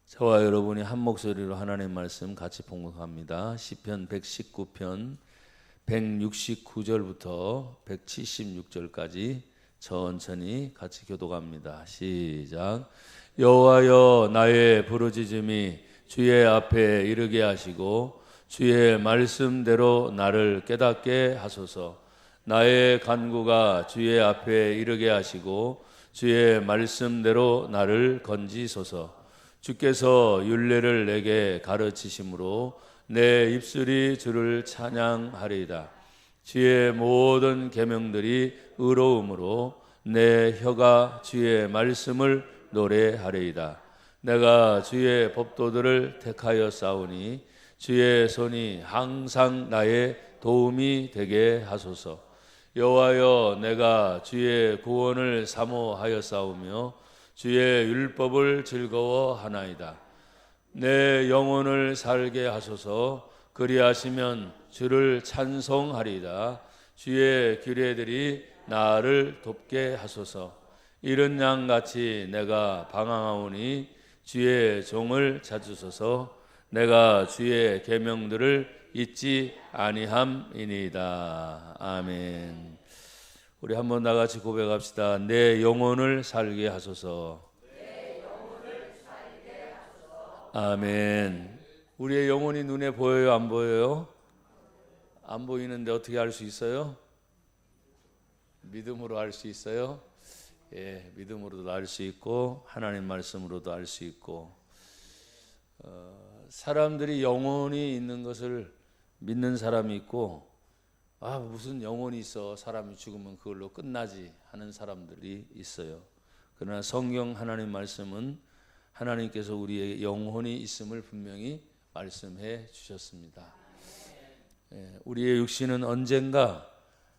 저와 여러분이 한 목소리로 하나님의 말씀 같이 봉독합니다. 시편 119편 169절부터 176절까지 천천히 같이 교독합니다. 시작. 여호와여, 나의 부르짖음이 주의 앞에 이르게 하시고 주의 말씀대로 나를 깨닫게 하소서. 나의 간구가 주의 앞에 이르게 하시고 주의 말씀대로 나를 건지소서. 주께서 율례를 내게 가르치심으로 내 입술이 주를 찬양하리이다. 주의 모든 계명들이 의로움으로 내 혀가 주의 말씀을 노래하리이다. 내가 주의 법도들을 택하여 싸우니 주의 손이 항상 나의 도움이 되게 하소서. 여호와여, 내가 주의 구원을 사모하여 싸우며 주의 율법을 즐거워하나이다. 내 영혼을 살게 하소서. 그리하시면 주를 찬송하리이다. 주의 규례들이 나를 돕게 하소서. 이른 양같이 내가 방황하오니 주의 종을 찾으소서. 내가 주의 계명들을 잊지 아니함이니이다. 아멘. 우리 한번 다 같이 고백합시다. 내 영혼을 살게 하소서. 아멘. 우리의 영혼이 눈에 보여요, 안 보여요? 안 보이는데 어떻게 알 수 있어요? 믿음으로 알 수 있어요? 예, 믿음으로도 알 수 있고 하나님 말씀으로도 알 수 있고, 사람들이 영혼이 있는 것을 믿는 사람이 있고, 무슨 영혼이 있어, 사람이 죽으면 그걸로 끝나지 하는 사람들이 있어요. 그러나 성경 하나님 말씀은 하나님께서 우리의 영혼이 있음을 분명히 말씀해 주셨습니다. 우리의 육신은 언젠가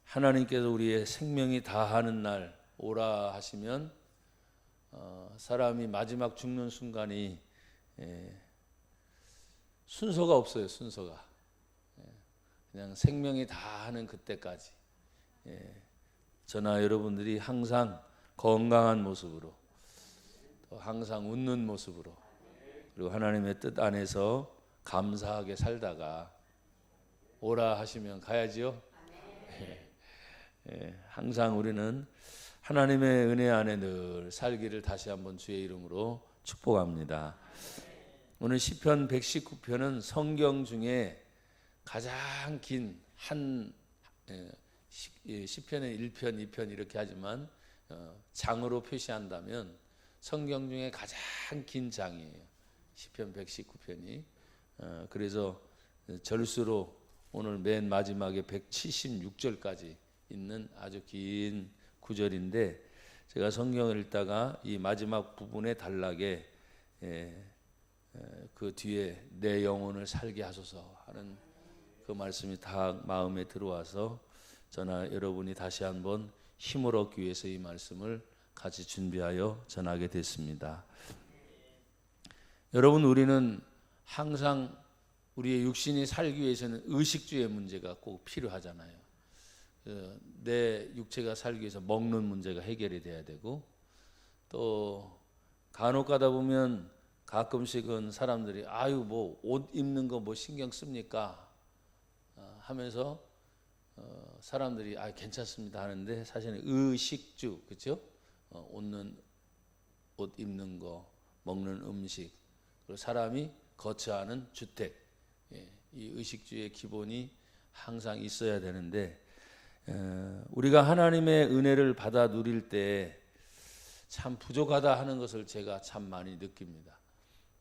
하나님께서 우리의 생명이 다하는 날 오라 하시면 사람이 마지막 죽는 순간이 순서가 없어요. 순서가 그냥 생명이 다하는 그때까지 저나 여러분들이 항상 건강한 모습으로, 또 항상 웃는 모습으로, 그리고 하나님의 뜻 안에서 감사하게 살다가 오라 하시면 가야지요. 항상 우리는 하나님의 은혜 안에 늘 살기를 다시 한번 주의 이름으로 축복합니다. 오늘 시편 119편은 성경 중에 가장 긴 시편의 1편, 2편 이렇게 하지만 장으로 표시한다면 성경 중에 가장 긴 장이에요. 시편 119편이. 그래서 절수로 오늘 맨 마지막에 176절까지 있는 아주 긴 구절인데, 제가 성경을 읽다가 이 마지막 부분의 단락에 그 뒤에 내 영혼을 살게 하소서 하는 그 말씀이 다 마음에 들어와서 저나 여러분이 다시 한번 힘을 얻기 위해서 이 말씀을 같이 준비하여 전하게 됐습니다. 여러분, 우리는 항상 우리의 육신이 살기 위해서는 의식주의 문제가 꼭 필요하잖아요. 내 육체가 살기 위해서 먹는 문제가 해결이 돼야 되고, 또 간혹 가다 보면 가끔씩은 사람들이 뭐 옷 입는 거 뭐 신경 씁니까? 하면서 사람들이 괜찮습니다 하는데, 사실은 의식주, 그렇죠? 옷 입는 거, 먹는 음식, 그리고 사람이 거처하는 주택, 이 의식주의 기본이 항상 있어야 되는데, 우리가 하나님의 은혜를 받아 누릴 때 참 부족하다 하는 것을 제가 참 많이 느낍니다.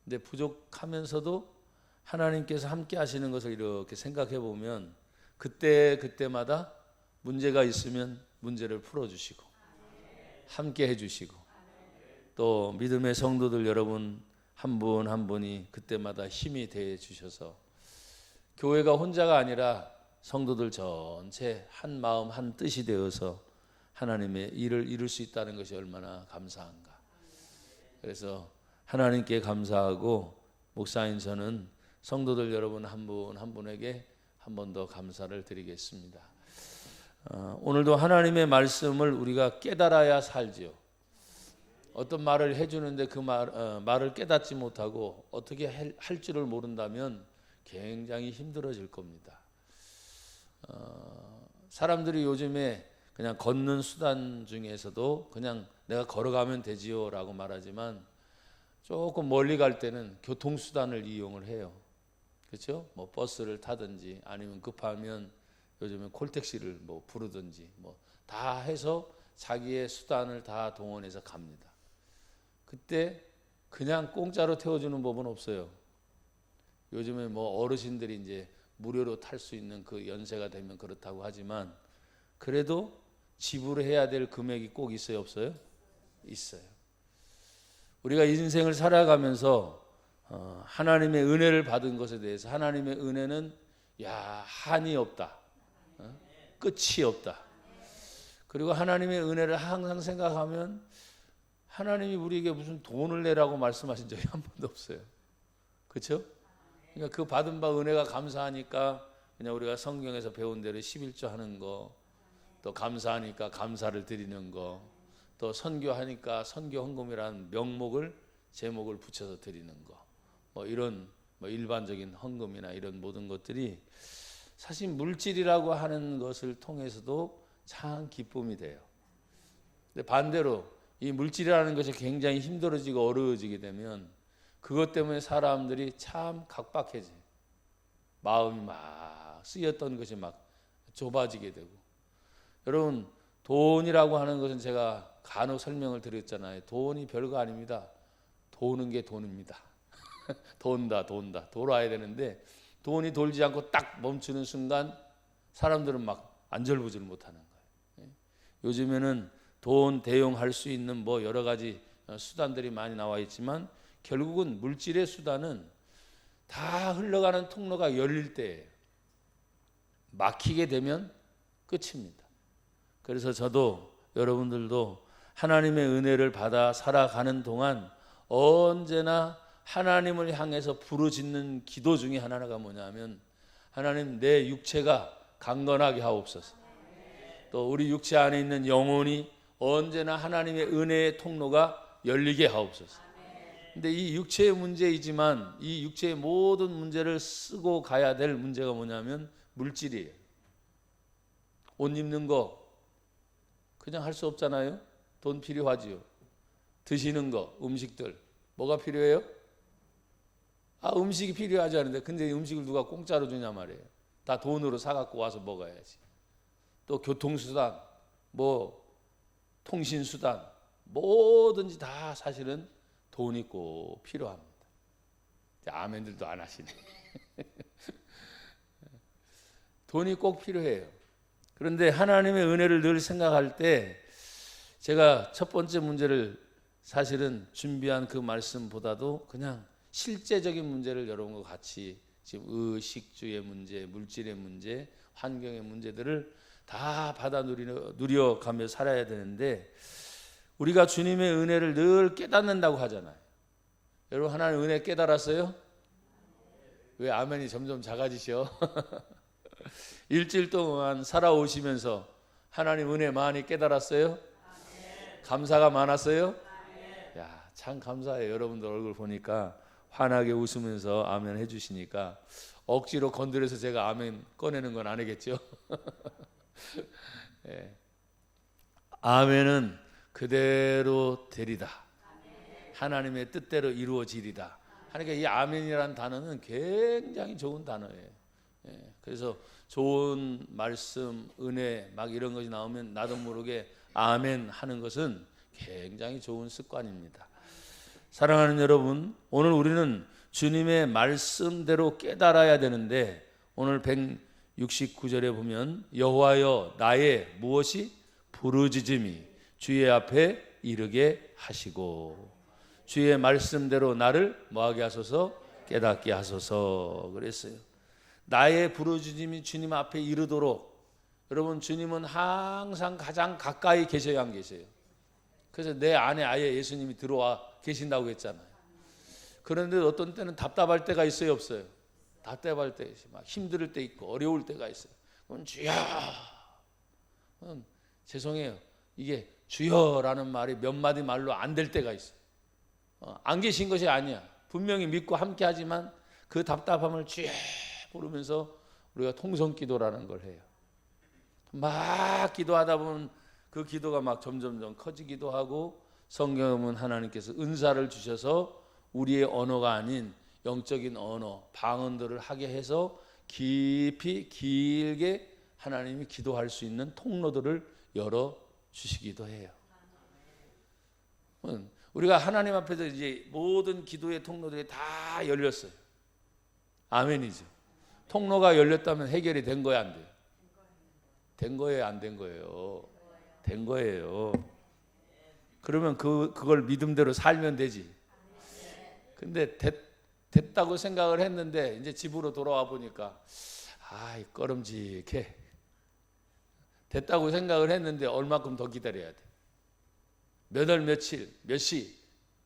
근데 부족하면서도 하나님께서 함께 하시는 것을 이렇게 생각해 보면 그때마다 문제가 있으면 문제를 풀어주시고 함께 해주시고, 또 믿음의 성도들 여러분 한 분 한 분이 그때마다 힘이 되어 주셔서 교회가 혼자가 아니라 성도들 전체 한 마음 한 뜻이 되어서 하나님의 일을 이룰 수 있다는 것이 얼마나 감사한가. 그래서 하나님께 감사하고, 목사인 저는 성도들 여러분 한 분 한 분에게 한 번 더 감사를 드리겠습니다. 오늘도 하나님의 말씀을 우리가 깨달아야 살지요. 어떤 말을 해주는데 그 말을 깨닫지 못하고 어떻게 할 줄을 모른다면 굉장히 힘들어질 겁니다. 사람들이 요즘에 그냥 걷는 수단 중에서도 그냥 내가 걸어가면 되지요 라고 말하지만 조금 멀리 갈 때는 교통수단을 이용을 해요. 그렇죠? 뭐 버스를 타든지 아니면 급하면 요즘에 콜택시를 뭐 부르든지 뭐 다 해서 자기의 수단을 다 동원해서 갑니다. 그때 그냥 공짜로 태워주는 법은 없어요. 요즘에 뭐 어르신들이 이제 무료로 탈 수 있는 그 연세가 되면 그렇다고 하지만 그래도 지불해야 될 금액이 꼭 있어요, 없어요? 있어요. 우리가 인생을 살아가면서 하나님의 은혜를 받은 것에 대해서 하나님의 은혜는 한이 없다, 끝이 없다. 그리고 하나님의 은혜를 항상 생각하면 하나님이 우리에게 무슨 돈을 내라고 말씀하신 적이 한 번도 없어요. 그렇죠? 그러니까 그 받은 바 은혜가 감사하니까 그냥 우리가 성경에서 배운 대로 11조 하는 거, 또 감사하니까 감사를 드리는 거, 또 선교하니까 선교 헌금이라는 제목을 붙여서 드리는 거, 뭐 이런 일반적인 헌금이나 이런 모든 것들이 사실 물질이라고 하는 것을 통해서도 참 기쁨이 돼요. 근데 반대로 이 물질이라는 것이 굉장히 힘들어지고 어려워지게 되면 그것 때문에 사람들이 참 각박해져요. 마음이 막 쓰였던 것이 막 좁아지게 되고. 여러분, 돈이라고 하는 것은 제가 간혹 설명을 드렸잖아요. 돈이 별거 아닙니다. 도는 게 돈입니다. 돈다 돌아야 되는데 돈이 돌지 않고 딱 멈추는 순간 사람들은 막 안절부절 못하는 거예요. 요즘에는 돈 대용할 수 있는 뭐 여러 가지 수단들이 많이 나와 있지만 결국은 물질의 수단은 다 흘러가는 통로가 열릴 때예요. 막히게 되면 끝입니다. 그래서 저도 여러분들도 하나님의 은혜를 받아 살아가는 동안 언제나 하나님을 향해서 부르짖는 기도 중에 하나가 뭐냐면 하나님 내 육체가 강건하게 하옵소서. 또 우리 육체 안에 있는 영혼이 언제나 하나님의 은혜의 통로가 열리게 하옵소서. 근데 이 육체의 문제이지만 이 육체의 모든 문제를 쓰고 가야 될 문제가 뭐냐면 물질이에요. 옷 입는 거 그냥 할 수 없잖아요. 돈 필요하지요. 드시는 거, 음식들 뭐가 필요해요? 음식이 필요하지 않은데 근데 음식을 누가 공짜로 주냐 말이에요. 다 돈으로 사갖고 와서 먹어야지. 또 교통수단, 뭐 통신수단 뭐든지 다 사실은 돈이 꼭 필요합니다. 아멘들도 안 하시네. 돈이 꼭 필요해요. 그런데 하나님의 은혜를 늘 생각할 때 제가 첫 번째 문제를 사실은 준비한 그 말씀보다도 그냥 실제적인 문제를 여러분과 같이 지금 의식주의 문제, 물질의 문제, 환경의 문제들을 다 받아 누려가며 살아야 되는데 우리가 주님의 은혜를 늘 깨닫는다고 하잖아요. 여러분 하나님 은혜 깨달았어요? 왜 아멘이 점점 작아지셔? 일주일 동안 살아오시면서 하나님 은혜 많이 깨달았어요? 감사가 많았어요? 참 감사해요. 여러분들 얼굴 보니까 환하게 웃으면서 아멘 해주시니까 억지로 건드려서 제가 아멘 꺼내는 건 아니겠죠? 예. 아멘은 그대로 되리다. 하나님의 뜻대로 이루어지리다. 그러니까 이 아멘이라는 단어는 굉장히 좋은 단어예요. 그래서 좋은 말씀, 은혜 막 이런 것이 나오면 나도 모르게 아멘 하는 것은 굉장히 좋은 습관입니다. 사랑하는 여러분, 오늘 우리는 주님의 말씀대로 깨달아야 되는데 오늘 169절에 보면 여호와여 나의 무엇이 부르짖음이 주의 앞에 이르게 하시고 주의 말씀대로 나를 뭐하게 하소서 깨닫게 하소서 그랬어요. 나의 부르짖음이 주님 앞에 이르도록 여러분 주님은 항상 가장 가까이 계셔야 안 계세요. 그래서 내 안에 아예 예수님이 들어와 계신다고 했잖아요. 그런데 어떤 때는 답답할 때가 있어요, 없어요? 답답할 때, 막 힘들 때 있고 어려울 때가 있어요. 그럼 주야, 죄송해요. 이게 주여라는 말이 몇 마디 말로 안 될 때가 있어요. 안 계신 것이 아니야. 분명히 믿고 함께 하지만 그 답답함을 주여 부르면서 우리가 통성기도라는 걸 해요. 막 기도하다 보면 그 기도가 막 점점점 커지기도 하고, 성경은 하나님께서 은사를 주셔서 우리의 언어가 아닌 영적인 언어, 방언들을 하게 해서 깊이 길게 하나님이 기도할 수 있는 통로들을 열어주시기도 해요. 우리가 하나님 앞에서 이제 모든 기도의 통로들이 다 열렸어요. 아멘이죠. 통로가 열렸다면 해결이 된 거야, 안 돼요? 된 거예요, 안 된 거예요? 된 거예요. 그러면 그걸 믿음대로 살면 되지. 근데 됐다고 생각을 했는데 이제 집으로 돌아와 보니까 꺼름직해. 됐다고 생각을 했는데 얼마큼 더 기다려야 돼. 몇 월 며칠 몇 시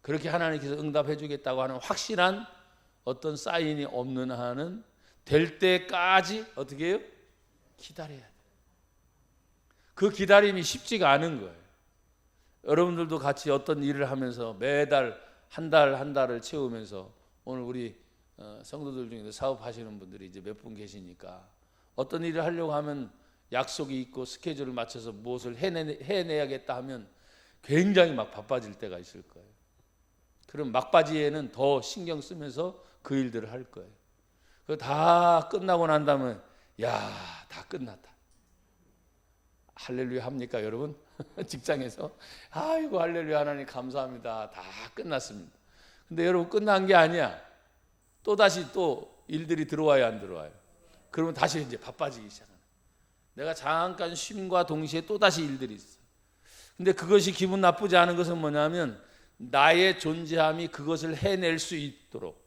그렇게 하나님께서 응답해 주겠다고 하는 확실한 어떤 사인이 없는 한은 될 때까지 어떻게 해요? 기다려야 돼. 그 기다림이 쉽지가 않은 거예요. 여러분들도 같이 어떤 일을 하면서 매달 한 달을 채우면서, 오늘 우리 성도들 중에서 사업하시는 분들이 이제 몇 분 계시니까 어떤 일을 하려고 하면 약속이 있고 스케줄을 맞춰서 무엇을 해내야겠다 하면 굉장히 막 바빠질 때가 있을 거예요. 그럼 막바지에는 더 신경 쓰면서 그 일들을 할 거예요. 그거 다 끝나고 난 다음에 다 끝났다. 할렐루야 합니까 여러분? 직장에서 아이고 할렐루야 하나님 감사합니다. 다 끝났습니다. 근데 여러분 끝난 게 아니야. 또다시 또 일들이 들어와요, 안 들어와요? 그러면 다시 이제 바빠지기 시작하는. 내가 잠깐 쉼과 동시에 또다시 일들이 있어. 근데 그것이 기분 나쁘지 않은 것은 뭐냐면 나의 존재함이 그것을 해낼 수 있도록,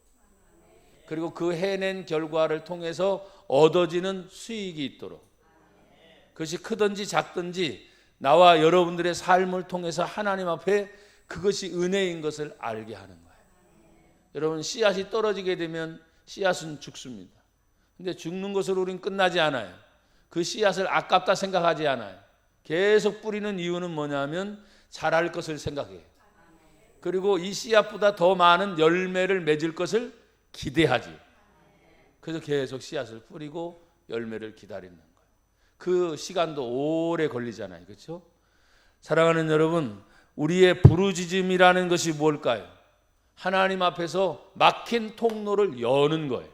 그리고 그 해낸 결과를 통해서 얻어지는 수익이 있도록, 그것이 크든지 작든지 나와 여러분들의 삶을 통해서 하나님 앞에 그것이 은혜인 것을 알게 하는 거예요. 여러분, 씨앗이 떨어지게 되면 씨앗은 죽습니다. 근데 죽는 것으로 우리는 끝나지 않아요. 그 씨앗을 아깝다 생각하지 않아요. 계속 뿌리는 이유는 뭐냐면 자랄 것을 생각해요. 그리고 이 씨앗보다 더 많은 열매를 맺을 것을 기대하지. 그래서 계속 씨앗을 뿌리고 열매를 기다리는 거예요. 그 시간도 오래 걸리잖아요. 그렇죠? 사랑하는 여러분, 우리의 부르짖음이라는 것이 뭘까요? 하나님 앞에서 막힌 통로를 여는 거예요.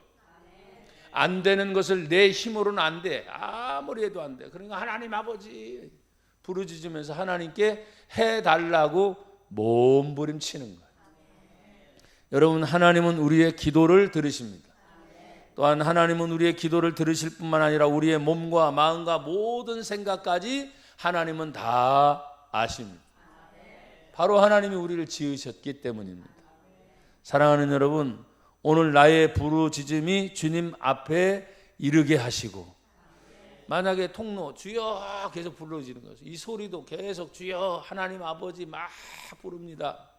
안 되는 것을 내 힘으로는 안 돼. 아무리 해도 안 돼. 그러니까 하나님 아버지 부르짖으면서 하나님께 해달라고 몸부림치는 거예요. 여러분, 하나님은 우리의 기도를 들으십니다. 또한 하나님은 우리의 기도를 들으실 뿐만 아니라 우리의 몸과 마음과 모든 생각까지 하나님은 다 아십니다. 바로 하나님이 우리를 지으셨기 때문입니다. 사랑하는 여러분, 오늘 나의 부르짖음이 주님 앞에 이르게 하시고, 만약에 통로 주여 계속 부르짖는 거죠. 이 소리도 계속 주여 하나님 아버지 막 부릅니다.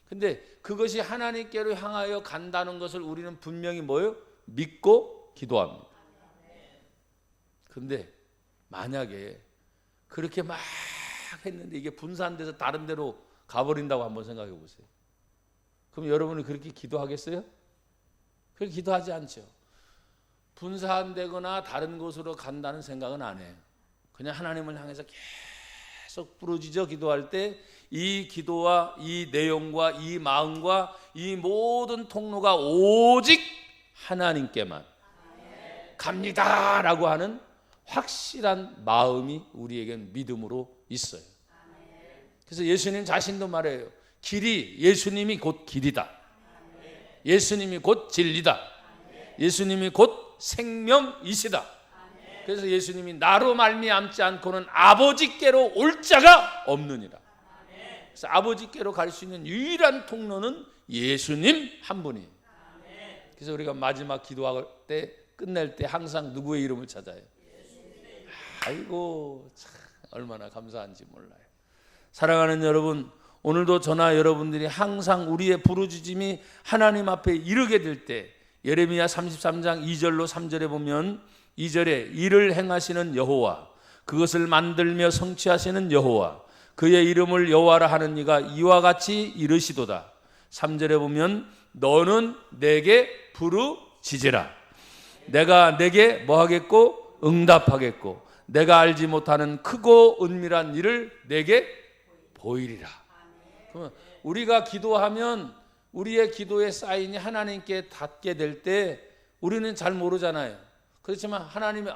근데 그것이 하나님께로 향하여 간다는 것을 우리는 분명히 뭐예요? 믿고 기도합니다. 근데 만약에 그렇게 막 했는데 이게 분산돼서 다른 데로 가버린다고 한번 생각해 보세요. 그럼 여러분이 그렇게 기도하겠어요? 그렇게 기도하지 않죠. 분산되거나 다른 곳으로 간다는 생각은 안 해요. 그냥 하나님을 향해서 계속 부르짖어 기도할 때 이 기도와 이 내용과 이 마음과 이 모든 통로가 오직 하나님께만 갑니다라고 하는 확실한 마음이 우리에겐 믿음으로 있어요. 그래서 예수님 자신도 말해요. 길이, 예수님이 곧 길이다. 예수님이 곧 진리다. 예수님이 곧 생명이시다. 그래서 예수님이 나로 말미암지 않고는 아버지께로 올 자가 없느니라. 그래서 아버지께로 갈 수 있는 유일한 통로는 예수님 한 분이에요. 그래서 우리가 마지막 기도할 때, 끝낼 때 항상 누구의 이름을 찾아요? 아이고 참 얼마나 감사한지 몰라요. 사랑하는 여러분, 오늘도 저나 여러분들이 항상 우리의 부르짖음이 하나님 앞에 이르게 될 때, 예레미야 33장 2절로 3절에 보면 2절에 일을 행하시는 여호와, 그것을 만들며 성취하시는 여호와, 그의 이름을 여호와라 하는 이가 이와 같이 이르시도다. 3절에 보면 너는 내게 부르짖으라. 내가 내게 뭐 하겠고 응답하겠고 내가 알지 못하는 크고 은밀한 일을 내게 보이리라. 그러면 우리가 기도하면 우리의 기도의 사인이 하나님께 닿게 될 때 우리는 잘 모르잖아요. 그렇지만 하나님이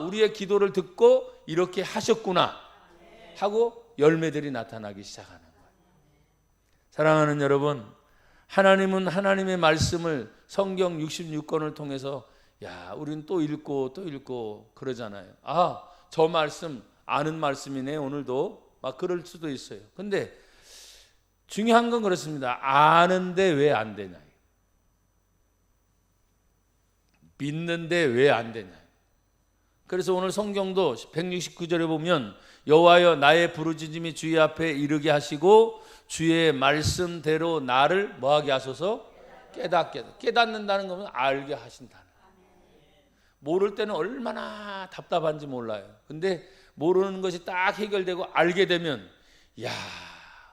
우리의 기도를 듣고 이렇게 하셨구나 하고 열매들이 나타나기 시작하는 거예요. 사랑하는 여러분, 하나님은 하나님의 말씀을 성경 66권을 통해서 우리는 또 읽고 그러잖아요. 저 말씀 아는 말씀이네 오늘도 막 그럴 수도 있어요. 근데 중요한 건 그렇습니다. 아는데 왜 안 되냐? 믿는데 왜 안 되냐? 그래서 오늘 성경도 169절에 보면 여호와여 나의 부르짖음이 주의 앞에 이르게 하시고 주의 말씀대로 나를 뭐하게 하소서? 깨닫는다는 것은 알게 하신다는 거예요. 모를 때는 얼마나 답답한지 몰라요. 근데 모르는 것이 딱 해결되고 알게 되면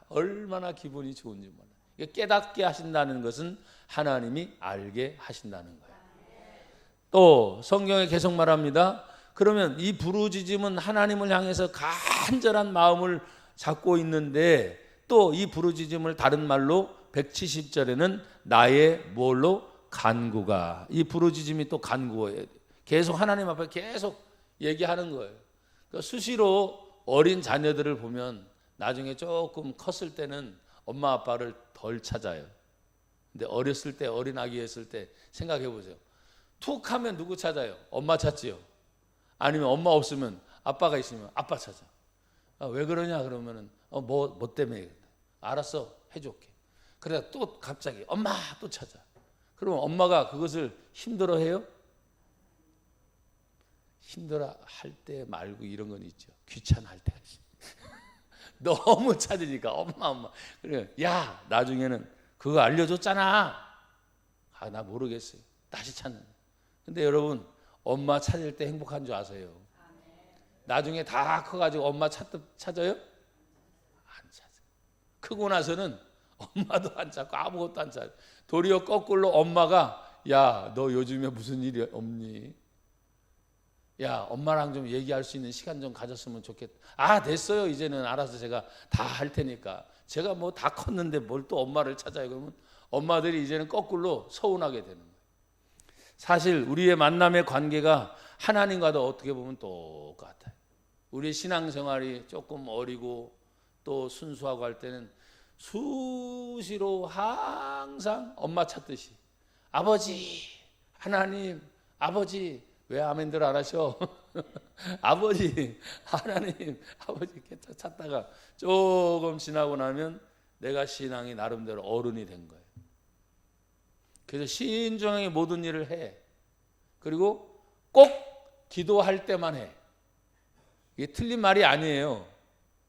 얼마나 기분이 좋은지 몰라요. 깨닫게 하신다는 것은 하나님이 알게 하신다는 거예요. 또 성경에 계속 말합니다. 그러면 이 부르짖음은 하나님을 향해서 간절한 마음을 잡고 있는데 또 이 부르짖음을 다른 말로 170절에는 나의 뭘로? 간구가. 이 부르짖음이 또 간구예요. 계속 하나님 앞에 계속 얘기하는 거예요. 그러니까 수시로 어린 자녀들을 보면 나중에 조금 컸을 때는 엄마 아빠를 덜 찾아요. 근데 어렸을 때 어린 아기였을 때 생각해 보세요. 툭 하면 누구 찾아요? 엄마 찾지요. 아니면 엄마 없으면 아빠가 있으면 아빠 찾아. 왜 그러냐 그러면은 뭐 때문에? 알았어, 해줄게. 그러다 또 갑자기 엄마 또 찾아. 그러면 엄마가 그것을 힘들어해요? 힘들어 할 때 말고 이런 건 있죠. 귀찮아할 때. 너무 찾으니까 엄마. 그래, 나중에는 그거 알려줬잖아. 나 모르겠어요. 다시 찾는. 근데 여러분 엄마 찾을 때 행복한 줄 아세요? 나중에 다 커가지고 엄마 찾아요? 안 찾아요. 크고 나서는 엄마도 안 찾고 아무것도 안 찾아요. 도리어 거꾸로 엄마가 너 요즘에 무슨 일이 없니? 엄마랑 좀 얘기할 수 있는 시간 좀 가졌으면 좋겠다. 됐어요. 이제는 알아서 제가 다 할 테니까. 제가 뭐 다 컸는데 뭘 또 엄마를 찾아요. 그러면 엄마들이 이제는 거꾸로 서운하게 되는 거예요. 사실 우리의 만남의 관계가 하나님과도 어떻게 보면 똑같아요. 우리의 신앙생활이 조금 어리고 또 순수하고 할 때는 수시로 항상 엄마 찾듯이 아버지, 하나님, 아버지, 왜 아멘들 안 하셔? 아버지, 하나님, 아버지 이렇게 찾다가 조금 지나고 나면 내가 신앙이 나름대로 어른이 된 거예요. 그래서 신중하게 모든 일을 해. 그리고 꼭 기도할 때만 해. 이게 틀린 말이 아니에요.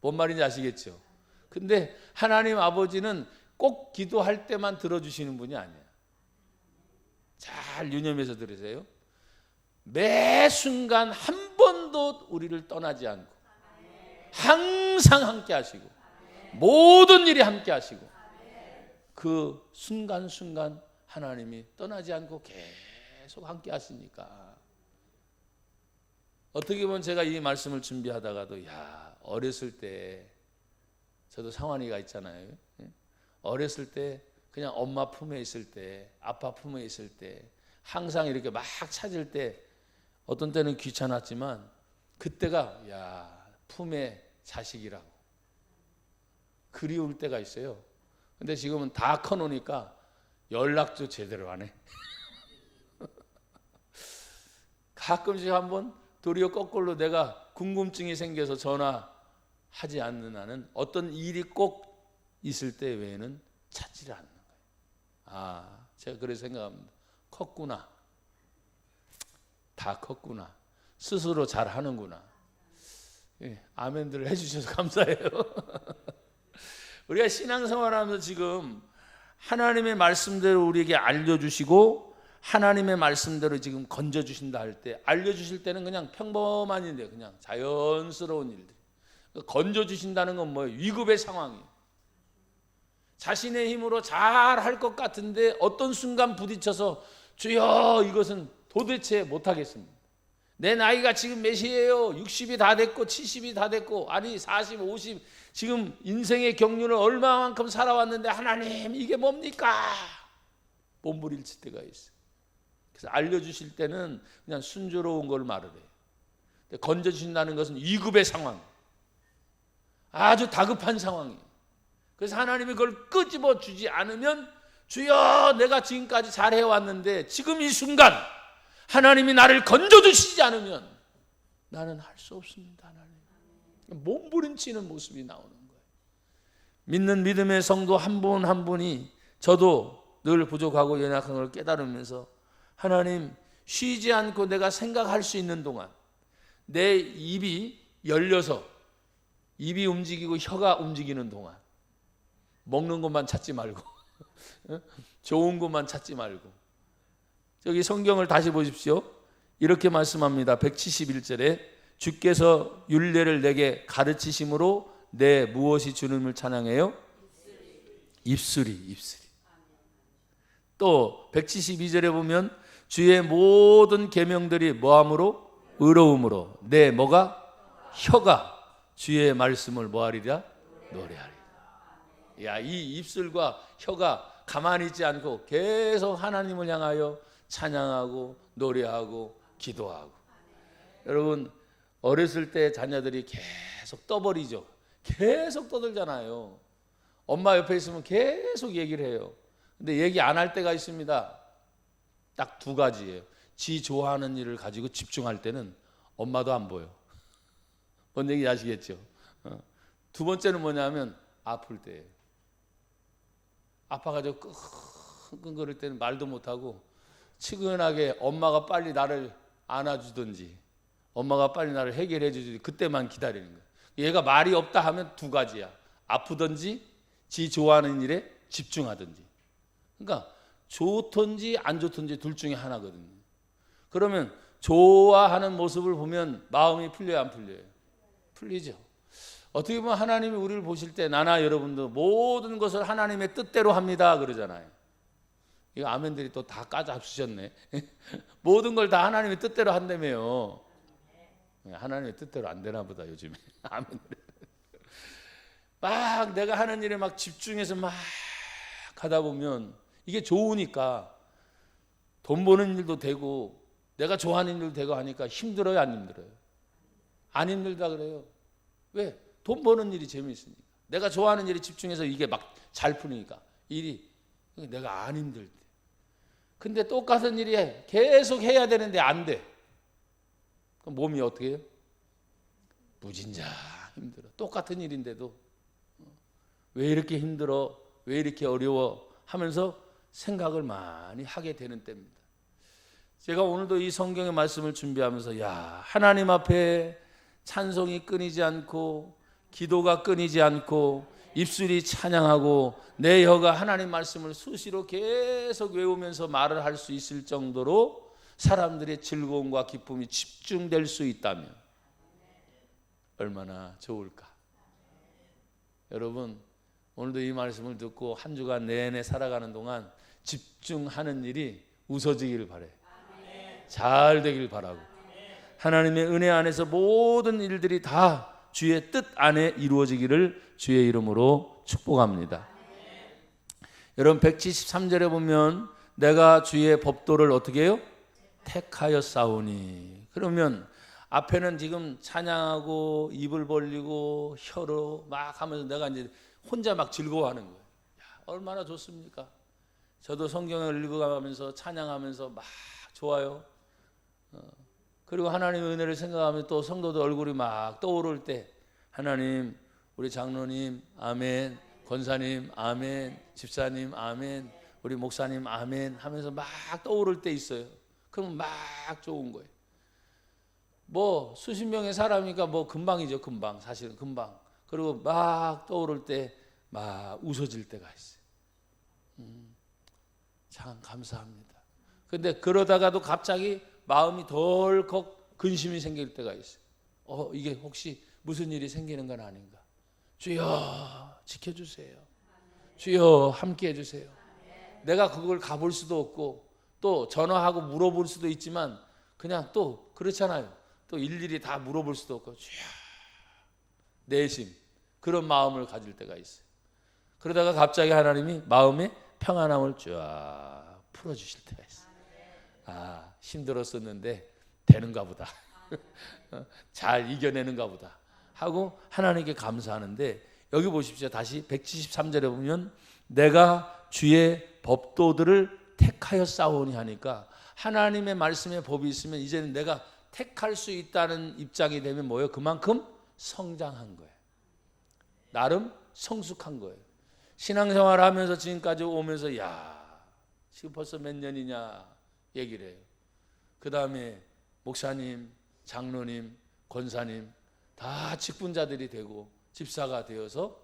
뭔 말인지 아시겠죠? 근데 하나님 아버지는 꼭 기도할 때만 들어주시는 분이 아니에요. 잘 유념해서 들으세요. 매 순간 한 번도 우리를 떠나지 않고 항상 함께 하시고 모든 일이 함께 하시고 그 순간순간 하나님이 떠나지 않고 계속 함께 하시니까 어떻게 보면 제가 이 말씀을 준비하다가도 어렸을 때 저도 상환이가 있잖아요. 어렸을 때 그냥 엄마 품에 있을 때 아빠 품에 있을 때 항상 이렇게 막 찾을 때 어떤 때는 귀찮았지만 그때가 품에 자식이라고 그리울 때가 있어요. 근데 지금은 다 커놓으니까 연락도 제대로 안 해. 가끔씩 한번 도리어 거꾸로 내가 궁금증이 생겨서 전화하지 않는 한은 어떤 일이 꼭 있을 때 외에는 찾지를 않는 거예요. 제가 그래서 생각합니다. 컸구나. 다 컸구나. 스스로 잘하는구나. 아멘들을 해주셔서 감사해요. 우리가 신앙생활하면서 지금 하나님의 말씀대로 우리에게 알려주시고 하나님의 말씀대로 지금 건져주신다 할 때 알려주실 때는 그냥 평범한 일인데 그냥 자연스러운 일들. 건져주신다는 건 뭐예요? 위급의 상황이에요. 자신의 힘으로 잘 할 것 같은데 어떤 순간 부딪혀서 주여 이것은 도대체 못하겠습니다. 내 나이가 지금 몇이에요? 60이 다 됐고 70이 다 됐고 아니 40, 50 지금 인생의 경륜을 얼마만큼 살아왔는데 하나님 이게 뭡니까? 몸부림칠 때가 있어요. 그래서 알려주실 때는 그냥 순조로운 걸 말을 해요. 건져주신다는 것은 위급의 상황, 아주 다급한 상황이에요. 그래서 하나님이 그걸 끄집어 주지 않으면 주여 내가 지금까지 잘해왔는데 지금 이 순간 하나님이 나를 건져주시지 않으면 나는 할 수 없습니다. 하나님. 몸부림치는 모습이 나오는 거예요. 믿는 믿음의 성도 한 분 한 분이 저도 늘 부족하고 연약한 걸 깨달으면서 하나님 쉬지 않고 내가 생각할 수 있는 동안 내 입이 열려서 입이 움직이고 혀가 움직이는 동안 먹는 것만 찾지 말고 좋은 것만 찾지 말고 저기 성경을 다시 보십시오. 이렇게 말씀합니다. 171절에 주께서 율례를 내게 가르치심으로 내 무엇이 주님을 찬양해요? 입술이. 또 172절에 보면 주의 모든 계명들이 뭐함으로? 의로움으로 내 뭐가? 혀가 주의 말씀을 뭐하리라? 노래하리라. 야, 이 입술과 혀가 가만히 있지 않고 계속 하나님을 향하여 찬양하고 노래하고 기도하고. 여러분 어렸을 때 자녀들이 계속 떠버리죠. 계속 떠들잖아요. 엄마 옆에 있으면 계속 얘기를 해요. 근데 얘기 안 할 때가 있습니다. 딱 두 가지예요. 지 좋아하는 일을 가지고 집중할 때는 엄마도 안 보여. 뭔 얘기인지 아시겠죠? 두 번째는 뭐냐면 아플 때예요. 아파가지고 끙끙거릴 때는 말도 못하고 치근하게 엄마가 빨리 나를 안아주든지 엄마가 빨리 나를 해결해 주든지 그때만 기다리는 거예요. 얘가 말이 없다 하면 두 가지야. 아프든지 지 좋아하는 일에 집중하든지. 그러니까 좋든지 안 좋든지 둘 중에 하나거든요. 그러면 좋아하는 모습을 보면 마음이 풀려요, 안 풀려요? 풀리죠. 어떻게 보면 하나님이 우리를 보실 때 나나 여러분도 모든 것을 하나님의 뜻대로 합니다 그러잖아요. 이거 아멘들이 또 다 까잡수셨네. 모든 걸 다 하나님의 뜻대로 한다며요. 하나님의 뜻대로 안 되나 보다 요즘에. 아멘들. 막 내가 하는 일에 막 집중해서 막 하다 보면 이게 좋으니까 돈 버는 일도 되고 내가 좋아하는 일도 되고 하니까 힘들어요, 안 힘들어요? 안 힘들다 그래요. 왜? 돈 버는 일이 재미있으니까. 내가 좋아하는 일에 집중해서 이게 막 잘 풀리니까 일이 내가 안 힘들 때. 근데 똑같은 일이 계속 해야 되는데 안 돼. 그럼 몸이 어떻게 해요? 무진장 힘들어. 똑같은 일인데도 왜 이렇게 힘들어? 왜 이렇게 어려워? 하면서 생각을 많이 하게 되는 때입니다. 제가 오늘도 이 성경의 말씀을 준비하면서 야, 하나님 앞에 찬송이 끊이지 않고 기도가 끊이지 않고 입술이 찬양하고 내 혀가 하나님 말씀을 수시로 계속 외우면서 말을 할 수 있을 정도로 사람들의 즐거움과 기쁨이 집중될 수 있다면 얼마나 좋을까. 여러분 오늘도 이 말씀을 듣고 한 주간 내내 살아가는 동안 집중하는 일이 웃어지길 바래. 잘 되길 바라고 하나님의 은혜 안에서 모든 일들이 다 주의 뜻 안에 이루어지기를 주의 이름으로 축복합니다. 여러분 173절에 보면 내가 주의 법도를 어떻게 해요? 택하였사오니. 그러면 앞에는 지금 찬양하고 입을 벌리고 혀로 막 하면서 내가 이제 혼자 막 즐거워하는 거예요. 야, 얼마나 좋습니까? 저도 성경을 읽어가면서 찬양하면서 막 좋아요. 그리고 하나님의 은혜를 생각하면 또 성도들 얼굴이 막 떠오를 때 하나님, 우리 장로님 아멘, 권사님 아멘, 집사님 아멘, 우리 목사님 아멘 하면서 막 떠오를 때 있어요. 그럼 막 좋은 거예요. 뭐 수십 명의 사람이니까 뭐 금방이죠. 금방. 사실은 금방. 그리고 막 떠오를 때 막 웃어질 때가 있어요. 참 감사합니다. 근데 그러다가도 갑자기 마음이 덜컥 근심이 생길 때가 있어요. 이게 혹시 무슨 일이 생기는 건 아닌가. 주여 지켜주세요. 주여 함께 해주세요. 내가 그걸 가볼 수도 없고 또 전화하고 물어볼 수도 있지만 그냥 또 그렇잖아요. 또 일일이 다 물어볼 수도 없고 주여 내심 그런 마음을 가질 때가 있어요. 그러다가 갑자기 하나님이 마음의 평안함을 쫙 풀어주실 때가 있어요. 아, 힘들었었는데 되는가 보다. 잘 이겨내는가 보다 하고 하나님께 감사하는데, 여기 보십시오. 다시 173절에 보면 내가 주의 법도들을 택하여 싸우니 하니까 하나님의 말씀에 법이 있으면 이제는 내가 택할 수 있다는 입장이 되면 뭐예요? 그만큼 성장한 거예요. 나름 성숙한 거예요. 신앙생활 하면서 지금까지 오면서 지금 벌써 몇 년이냐 얘기를 해요. 그 다음에 목사님, 장로님, 권사님 다 직분자들이 되고 집사가 되어서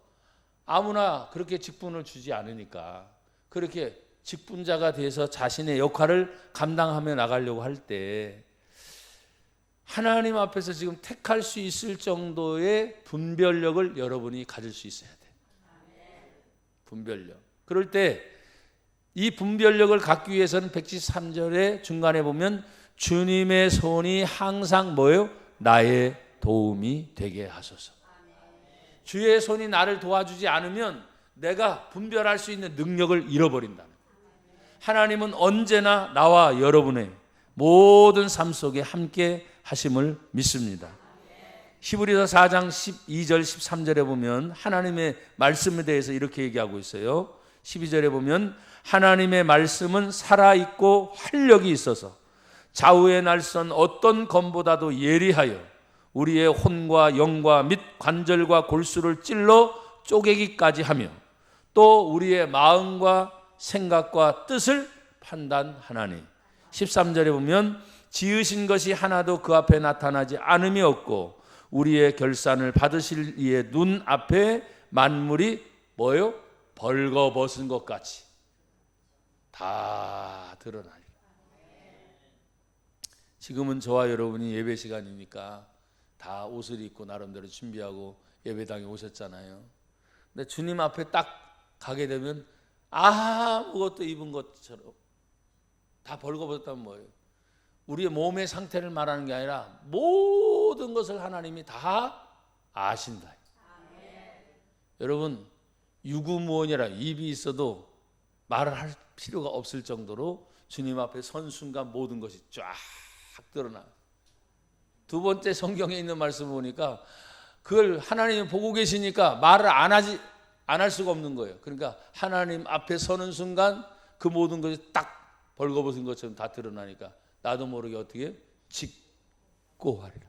아무나 그렇게 직분을 주지 않으니까 그렇게 직분자가 돼서 자신의 역할을 감당하며 나가려고 할 때 하나님 앞에서 지금 택할 수 있을 정도의 분별력을 여러분이 가질 수 있어야 돼. 분별력. 그럴 때 이 분별력을 갖기 위해서는 173절의 중간에 보면 주님의 손이 항상 뭐예요? 나의 도움이 되게 하소서. 주의 손이 나를 도와주지 않으면 내가 분별할 수 있는 능력을 잃어버린다. 하나님은 언제나 나와 여러분의 모든 삶 속에 함께 하심을 믿습니다. 히브리서 4장 12절 13절에 보면 하나님의 말씀에 대해서 이렇게 얘기하고 있어요. 12절에 보면 하나님의 말씀은 살아있고 활력이 있어서 좌우의 날선 어떤 검보다도 예리하여 우리의 혼과 영과 및 관절과 골수를 찔러 쪼개기까지 하며 또 우리의 마음과 생각과 뜻을 판단하나니. 13절에 보면 지으신 것이 하나도 그 앞에 나타나지 않음이 없고 우리의 결산을 받으실 이의 눈 앞에 만물이 뭐요? 벌거벗은 것 같이 다 드러나리라. 지금은 저와 여러분이 예배 시간이니까 다 옷을 입고 나름대로 준비하고 예배당에 오셨잖아요. 근데 주님 앞에 딱 가게 되면 아무것도 입은 것처럼 다 벌거벗었다면 뭐예요? 우리의 몸의 상태를 말하는 게 아니라 모든 것을 하나님이 다 아신다. 여러분 유구무원이라 입이 있어도 말을 할 필요가 없을 정도로 주님 앞에 선 순간 모든 것이 쫙 드러나요. 두 번째 성경에 있는 말씀 보니까 그걸 하나님이 보고 계시니까 말을 안 할 수가 없는 거예요. 그러니까 하나님 앞에 서는 순간 그 모든 것이 딱 벌거벗은 것처럼 다 드러나니까 나도 모르게 어떻게 짓고 하리라.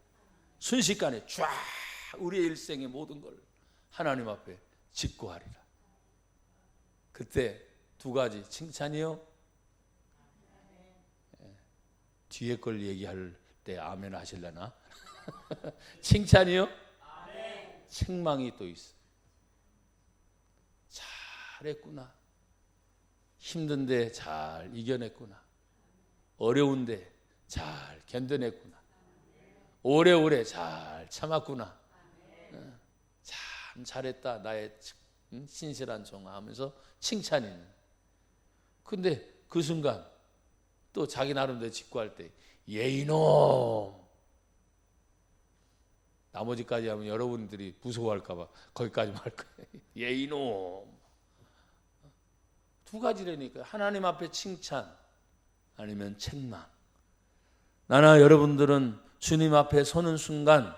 순식간에 쫙 우리의 일생의 모든 걸 하나님 앞에 짓고 하리라. 그때 두 가지 칭찬이요. 뒤에 걸 얘기할 때 아멘 하실려나? 칭찬이요. 책망이 또 있어. 잘했구나. 힘든데 잘 이겨냈구나. 어려운데 잘 견뎌냈구나. 오래오래 잘 참았구나. 참 잘했다. 나의 신실한 종아 하면서 칭찬이는. 근데 그 순간 또 자기 나름대로 직구할 때 예이놈. 나머지까지 하면 여러분들이 무서워할까 봐 거기까지만 할 거예요. 예이놈. 두 가지라니까. 하나님 앞에 칭찬 아니면 책망. 나나 여러분들은 주님 앞에 서는 순간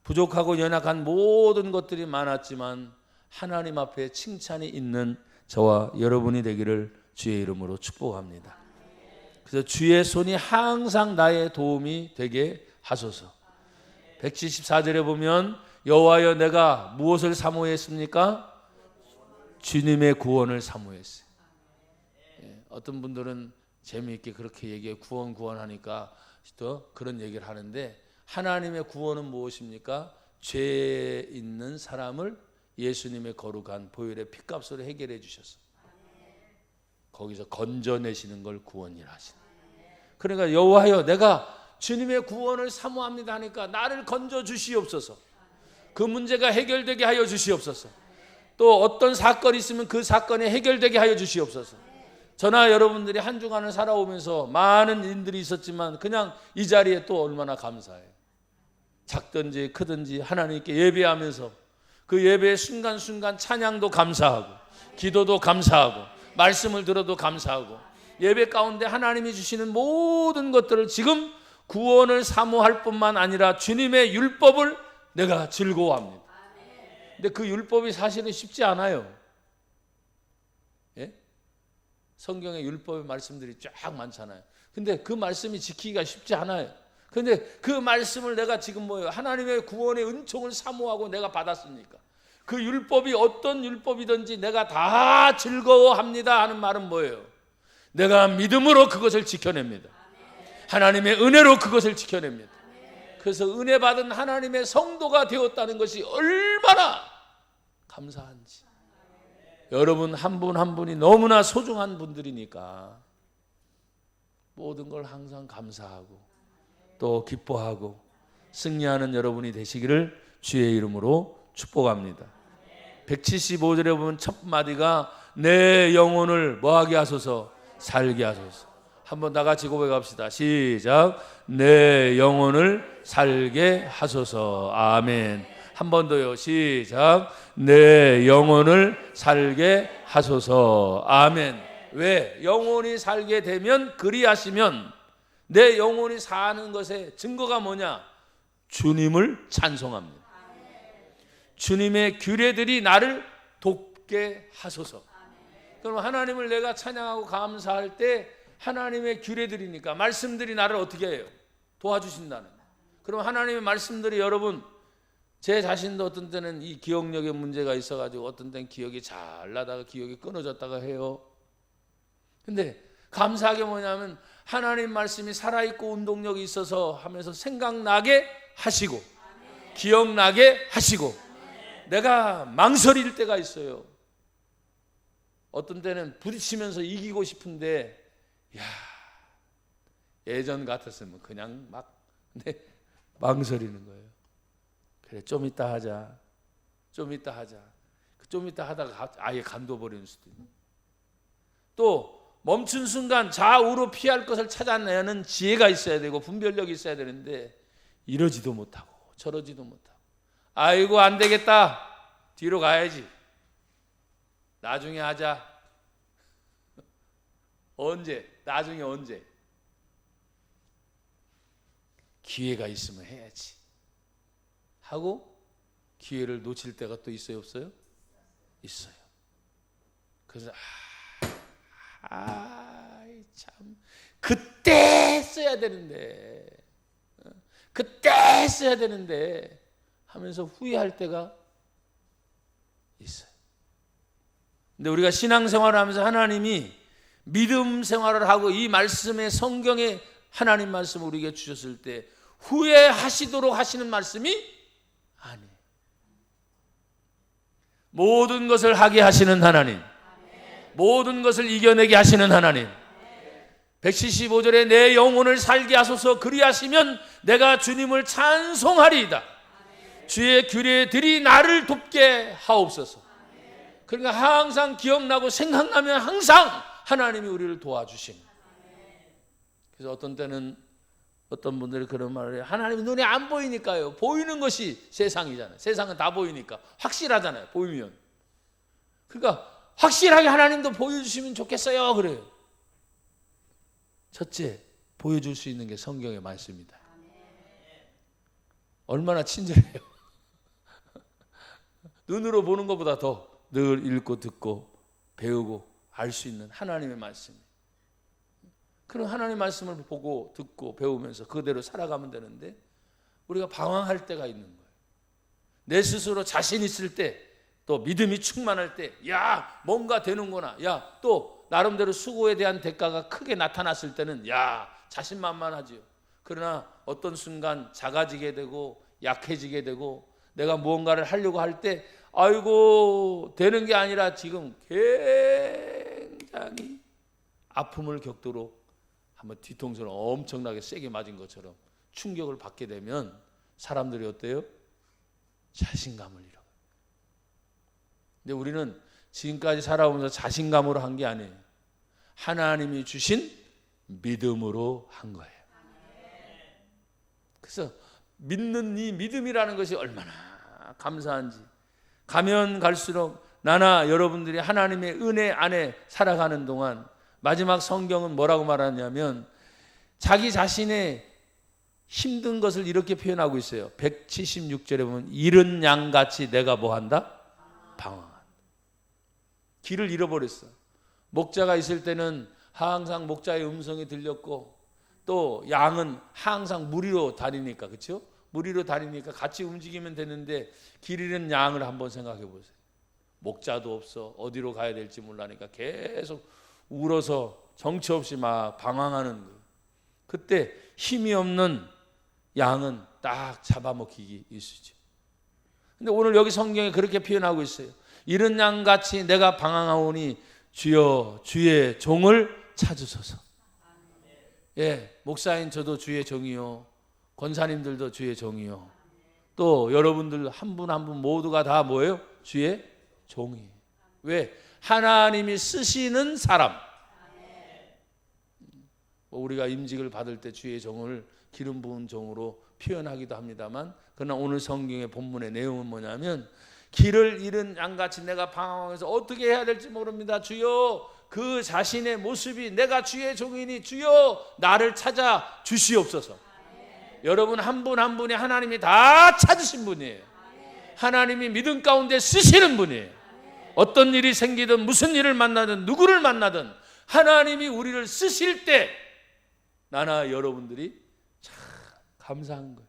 부족하고 연약한 모든 것들이 많았지만 하나님 앞에 칭찬이 있는 저와 여러분이 되기를 주의 이름으로 축복합니다. 그래서 주의 손이 항상 나의 도움이 되게 하소서. 174절에 보면 여호와여 내가 무엇을 사모했습니까? 주님의 구원을 사모했어요. 어떤 분들은 재미있게 그렇게 얘기해 구원하니까 또 그런 얘기를 하는데 하나님의 구원은 무엇입니까? 죄 있는 사람을 예수님의 거룩한 보혈의 피값으로 해결해 주셔서 거기서 건져내시는 걸 구원이라 하시는. 그러니까 여호와여 내가 주님의 구원을 사모합니다 하니까 나를 건져 주시옵소서. 그 문제가 해결되게 하여 주시옵소서. 또 어떤 사건이 있으면 그 사건이 해결되게 하여 주시옵소서. 저나 여러분들이 한 주간을 살아오면서 많은 일들이 있었지만 그냥 이 자리에 또 얼마나 감사해요. 작든지 크든지 하나님께 예배하면서 그 예배의 순간순간 찬양도 감사하고 기도도 감사하고 말씀을 들어도 감사하고 예배 가운데 하나님이 주시는 모든 것들을 지금 구원을 사모할 뿐만 아니라 주님의 율법을 내가 즐거워합니다. 근데 그 율법이 사실은 쉽지 않아요. 예? 성경에 율법의 말씀들이 쫙 많잖아요. 근데 그 말씀이 지키기가 쉽지 않아요. 근데 그 말씀을 내가 지금 뭐예요? 하나님의 구원의 은총을 사모하고 내가 받았으니까 그 율법이 어떤 율법이든지 내가 다 즐거워합니다 하는 말은 뭐예요? 내가 믿음으로 그것을 지켜냅니다. 하나님의 은혜로 그것을 지켜냅니다. 그래서 은혜 받은 하나님의 성도가 되었다는 것이 얼마나 감사한지. 여러분 한 분 한 분이 너무나 소중한 분들이니까 모든 걸 항상 감사하고 또 기뻐하고 승리하는 여러분이 되시기를 주의 이름으로 축복합니다. 175절에 보면 첫 마디가 내 영혼을 뭐하게 하소서? 살게 하소서. 한번 다 같이 고백합시다. 시작. 내 영혼을 살게 하소서. 아멘. 한 번 더요. 시작. 내 영혼을 살게 하소서. 아멘. 왜? 영혼이 살게 되면 그리하시면 내 영혼이 사는 것의 증거가 뭐냐? 주님을 찬송합니다. 주님의 규례들이 나를 돕게 하소서. 그럼 하나님을 내가 찬양하고 감사할 때 하나님의 규례들이니까 말씀들이 나를 어떻게 해요? 도와주신다는. 그럼 하나님의 말씀들이 여러분 제 자신도 어떤 때는 이 기억력에 문제가 있어가지고 어떤 때는 기억이 잘 나다가 기억이 끊어졌다가 해요. 근데 감사하게 뭐냐면 하나님 말씀이 살아있고 운동력이 있어서 하면서 생각나게 하시고 기억나게 하시고 내가 망설일 때가 있어요. 어떤 때는 부딪히면서 이기고 싶은데 야 예전 같았으면 그냥 막 망설이는 거예요. 그래 좀 이따 하자. 좀 이따 하자. 좀 이따 하다가 아예 간둬버리는 수도 있고 또 멈춘 순간 좌우로 피할 것을 찾아내는 지혜가 있어야 되고 분별력이 있어야 되는데 이러지도 못하고 저러지도 못하고 아이고 안 되겠다. 뒤로 가야지. 나중에 하자. 언제? 나중에 언제? 기회가 있으면 해야지 하고 기회를 놓칠 때가 또 있어요 없어요? 있어요. 그래서 참 그때 써야 되는데 그때 써야 되는데 하면서 후회할 때가 있어요. 근데 우리가 신앙생활을 하면서 하나님이 믿음 생활을 하고 이 말씀의 성경에 하나님 말씀을 우리에게 주셨을 때 후회하시도록 하시는 말씀이 아니에요. 모든 것을 하게 하시는 하나님, 모든 것을 이겨내게 하시는 하나님. 175절에 내 영혼을 살게 하소서. 그리하시면 내가 주님을 찬송하리이다. 주의 규례들이 나를 돕게 하옵소서. 그러니까 항상 기억나고 생각나면 항상 하나님이 우리를 도와주십니다. 그래서 어떤 때는 어떤 분들이 그런 말을 해요. 하나님이 눈에 안 보이니까요. 보이는 것이 세상이잖아요. 세상은 다 보이니까 확실하잖아요. 보이면. 그러니까 확실하게 하나님도 보여주시면 좋겠어요. 그래요. 첫째, 보여줄 수 있는 게 성경의 말씀이다. 얼마나 친절해요. 눈으로 보는 것보다 더 늘 읽고 듣고 배우고 알 수 있는 하나님의 말씀. 그런 하나님의 말씀을 보고 듣고 배우면서 그대로 살아가면 되는데 우리가 방황할 때가 있는 거예요. 내 스스로 자신 있을 때 또 믿음이 충만할 때 야 뭔가 되는구나. 야 또 나름대로 수고에 대한 대가가 크게 나타났을 때는 야 자신만만하지요. 그러나 어떤 순간 작아지게 되고 약해지게 되고 내가 무언가를 하려고 할 때 아이고 되는 게 아니라 지금 굉장히 아픔을 겪도록 한번 뒤통수를 엄청나게 세게 맞은 것처럼 충격을 받게 되면 사람들이 어때요? 자신감을 잃어. 근데 우리는 지금까지 살아오면서 자신감으로 한 게 아니에요. 하나님이 주신 믿음으로 한 거예요. 그래서 믿는 이 믿음이라는 것이 얼마나 감사한지, 가면 갈수록 나나 여러분들이 하나님의 은혜 안에 살아가는 동안 마지막 성경은 뭐라고 말하냐면 자기 자신의 힘든 것을 이렇게 표현하고 있어요. 176절에 보면 잃은 양같이 내가 뭐 한다? 방황한다. 길을 잃어버렸어. 목자가 있을 때는 항상 목자의 음성이 들렸고, 또 양은 항상 무리로 다니니까, 그렇죠? 무리로 다니니까 같이 움직이면 되는데 길 잃은 양을 한번 생각해 보세요. 목자도 없어, 어디로 가야 될지 몰라니까 계속 울어서 정처 없이 막 방황하는 거예요. 그때 힘이 없는 양은 딱 잡아먹히기 일쑤죠. 근데 오늘 여기 성경에 그렇게 표현하고 있어요. 이런 양같이 내가 방황하오니 주여 주의 종을 찾으소서. 예, 목사인 저도 주의 종이요, 권사님들도 주의 종이요, 또 여러분들 한 분 한 분 모두가 다 뭐예요? 주의 종이. 왜? 하나님이 쓰시는 사람. 우리가 임직을 받을 때 주의 종을 기름 부은 종으로 표현하기도 합니다만, 그러나 오늘 성경의 본문의 내용은 뭐냐면 길을 잃은 양같이 내가 방황해서 어떻게 해야 될지 모릅니다. 주여, 그 자신의 모습이 내가 주의 종이니 주여 나를 찾아 주시옵소서. 여러분 한 분 한 분이 하나님이 다 찾으신 분이에요. 하나님이 믿음 가운데 쓰시는 분이에요. 어떤 일이 생기든 무슨 일을 만나든 누구를 만나든 하나님이 우리를 쓰실 때 나나 여러분들이 참 감사한 거예요.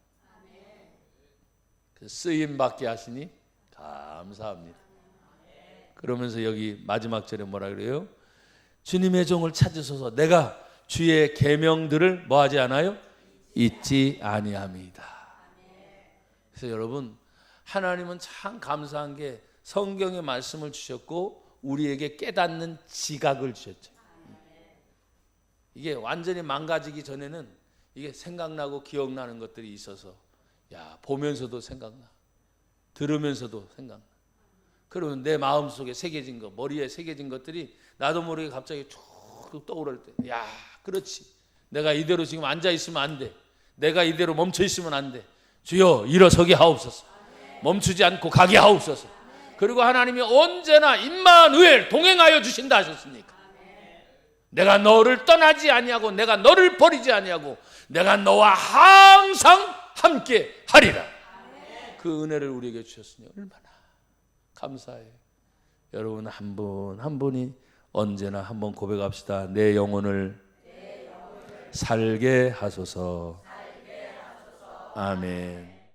쓰임 받게 하시니 감사합니다. 그러면서 여기 마지막 절에 뭐라 그래요? 주님의 종을 찾으소서. 내가 주의 계명들을 뭐하지 않아요? 잊지 아니함이다. 그래서 여러분, 하나님은 참 감사한 게 성경의 말씀을 주셨고 우리에게 깨닫는 지각을 주셨죠. 이게 완전히 망가지기 전에는 이게 생각나고 기억나는 것들이 있어서, 야, 보면서도 생각나, 들으면서도 생각나. 그러면 내 마음속에 새겨진 거, 머리에 새겨진 것들이 나도 모르게 갑자기 툭 떠오를 때, 야, 그렇지, 내가 이대로 지금 앉아 있으면 안 돼, 내가 이대로 멈춰 있으면 안 돼, 주여 일어서게 하옵소서, 멈추지 않고 가게 하옵소서. 그리고 하나님이 언제나 임마누엘 동행하여 주신다 하셨습니까? 내가 너를 떠나지 아니하고 내가 너를 버리지 아니하고 내가 너와 항상 함께 하리라. 그 은혜를 우리에게 주셨으니 얼마나 감사해요. 여러분 한 분 한 분이 언제나 한번 고백합시다. 내 영혼을 살게 하소서. 아멘.